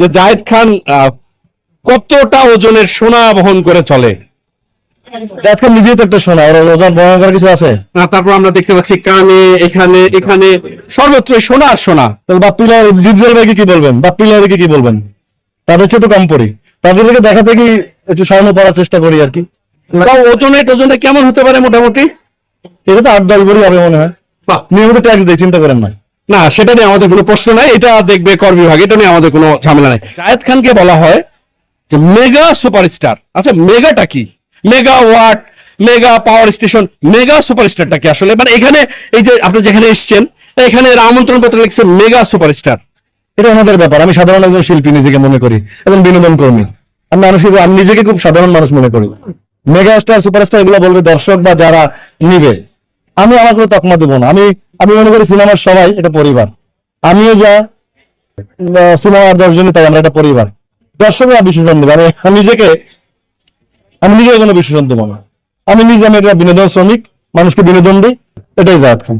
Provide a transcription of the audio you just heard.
যে জায়েদ খান কতটা ওজনের সোনা বহন করে চলে? জায়েদ খান নিজেই তো একটা সোনা, ওর ওজন বহন করার কিছু আছে? তারপর আমরা দেখতে পাচ্ছি কানে, এখানে এখানে সর্বত্র সোনা আর সোনা। তাহলে বাপ্পিলা ডিপজল ভাইকে কি বলবেন, বাপ্পিলা ভাইকে কি বলবেন? তাদের চেয়ে তো কম পড়ি, তাদেরকে দেখাতে কি একটু স্বর্ণ পড়ার চেষ্টা করি আর কি। তাও ওজনে কেমন হতে পারে মোটামুটি? এটা তো 8-10 ভরি হবে মনে হয়। বাহ, নিয়মিত ট্যাক্স দেয়, চিন্তা করেন না। না সেটা নিয়ে আমাদের কোনো প্রশ্ন নাই, এটা দেখবে কর বিভাগ, এটা নিয়ে আমাদের কোনো ঝামেলা নাই। জায়েদ খানকে বলা হয় যে মেগা সুপারস্টার। আচ্ছা, মেগাটা কি? Mega watt, mega power station, mega সুপারস্টারটা কি আসলে? মানে এখানে এই যে আপনি যেখানে এসেছেন, এখানে আমন্ত্রণ পত্র লিখছে মেগা সুপারস্টার। এটা আমাদের ব্যাপার। আমি সাধারণ একজন শিল্পী নিজেকে মনে করি, একজন বিনোদন কর্মী। আমি নিজেকে খুব সাধারণ মানুষ মনে করি। মেগা স্টার, সুপারস্টার এগুলো বলবে দর্শক বা যারা নিবে। আমি আমার কোনো তকমা দেবো না। আমি মনে করি সিনেমার সবাই এটা পরিবার। আমিও যা, সিনেমার 10 জনই তাই, আমরা একটা পরিবার। দর্শকরা বিশেষণ দেবে। আমি নিজে কোনো বিশেষণ দেবো না। আমি একটা বিনোদন শ্রমিক, মানুষকে বিনোদন দিই, এটাই জায়েদ খান।